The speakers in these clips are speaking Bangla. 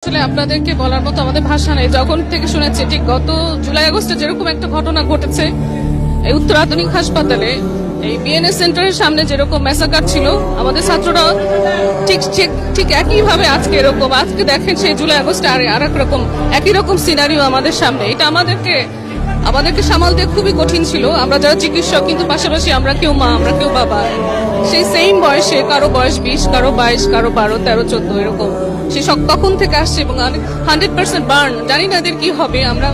আসলে আপনাদেরকে বলার মতো আমাদের ভাষা নেই। যখন থেকে শুনেছি ঠিক গত জুলাই আগস্টে যেরকম একটা ঘটনা ঘটেছে এই উত্তর আধুনিক হাসপাতালে, এই বিএনএস সেন্টারের সামনে যেরকম ম্যাসাকার ছিল, আমাদের ছাত্ররা ঠিক ঠিক ঠিক একইভাবে আজকে এরকম, আজকে দেখেন সেই জুলাই আগস্টে আর এক রকম একই রকম সিনারিও আমাদের সামনে। এটা আমাদেরকে সামাল দিয়ে খুবই কঠিন ছিল। আমরা যারা চিকিৎসক, কিন্তু পাশাপাশি আমরা কেউ মা, আমরা কেউ বাবা। সেই সেম বয়সে, কারো বয়স 20, কারো 22, কারো 12, 13, 14 এরকম। সে তখন থেকে আসছে এবং 100% বার্ন। জানি না এদের কি হবে। আমরা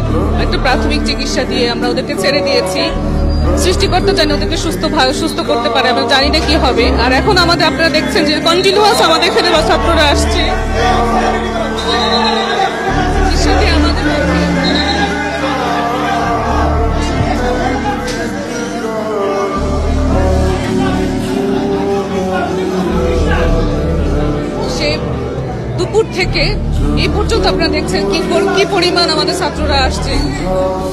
একটা প্রাথমিক চিকিৎসা দিয়ে আমরা ওদেরকে ছেড়ে দিয়েছি। সৃষ্টিকর্তা জানি ওদেরকে সুস্থ করতে পারে, আমরা জানি না কি হবে। আর এখন আমাদের আপনারা দেখছেন যে কন্টিনিউয়াস আমাদের এখানে ছাত্ররা আসছে। সাথে আমাদের দুপুর থেকে এই পর্যন্ত আপনারা দেখছেন কি পরিমাণ আমাদের ছাত্ররা আসছে।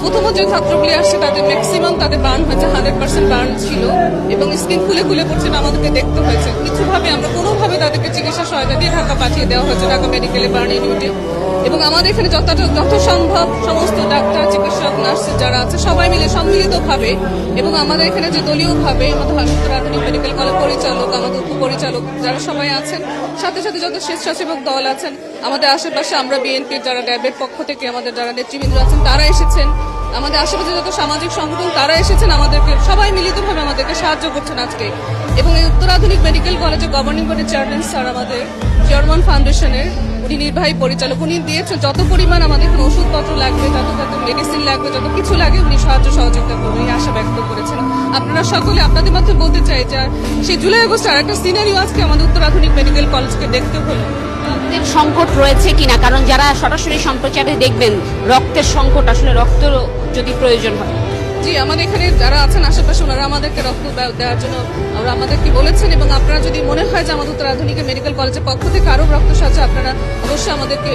প্রথম যে ছাত্রগুলি আসছে তাদের ম্যাক্সিমাম তাদের বার্ন হয়েছে, 100% বার্ন ছিল এবং স্কিন খুলে খুলে পড়ছে। আমাদেরকে দেখতে হয়েছে কিছুভাবে, আমরা কোনোভাবে তাদেরকে চিকিৎসা সহায়তা দিয়ে ঢাকা পাঠিয়ে দেওয়া হয়েছে, ঢাকা মেডিকেলে বার্ন ইউনিটে। এবং আমাদের এখানে যত সম্ভব সমস্ত ডাক্তার, চিকিৎসক, নার্স যারা আছে সবাই মিলে সম্মিলিতভাবে এবং আমাদের এখানে যে দলীয়ভাবে আমাদের উত্তর আধুনিক মেডিকেল কলেজ পরিচালক, আমাদের উপপরিচালক যারা সবাই আছেন, সাথে সাথে যত স্বেচ্ছাসেবক দল আছেন আমাদের আশেপাশে, আমরা বিএনপির যারা ড্যাবের পক্ষ থেকে আমাদের যারা নেতৃবৃন্দ আছেন তারা এসেছেন, আমাদের আশেপাশে যত সামাজিক সংগঠন তারা এসেছেন, আমাদেরকে সবাই মিলিতভাবে আমাদেরকে সাহায্য করছেন আজকে। এবং এই উত্তর আধুনিক মেডিকেল কলেজের গভর্নিং বোর্ডের চেয়ারম্যান স্যার, আমাদের জার্মান ফাউন্ডেশনের উনি নির্বাহী পরিচালক, উনি দিয়েছেন যত পরিমাণ আমাদের এখানে ওষুধপত্র লাগবে, যত মেডিসিন লাগবে, যত কিছু লাগে উনি সাহায্য সহযোগিতা করবেন, এই আশা ব্যক্ত করেছেন। আপনারা সকলে, আপনাদের মাধ্যমে বলতে চাই যে সেই জুলাই আগস্টে আর একটা সিনারিও আজকে আমাদের উত্তর আধুনিক মেডিকেল কলেজকে দেখতে হলো। রক্তের সংকট রয়েছে কিনা, কারণ যারা সরাসরি সম্প্রচারে দেখবেন রক্তের সংকট, আসলে রক্ত যদি প্রয়োজন হয়। জি, আমাদের এখানে যারা আছেন আশেপাশে ওনারা আমাদেরকে রক্ত দেওয়ার জন্য ওরা আমাদেরকে বলেছেন। এবং আপনারা যদি মনে হয় যে আমাদের উত্তর আধুনিক মেডিকেল কলেজের পক্ষ থেকে আরো রক্ত সাহায্য, আপনারা অবশ্যই আমাদেরকে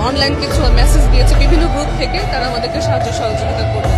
অনলাইন কিছু মেসেজ দিয়েছে বিভিন্ন গ্রুপ থেকে, তারা আমাদেরকে সাহায্য সহযোগিতা করবেন।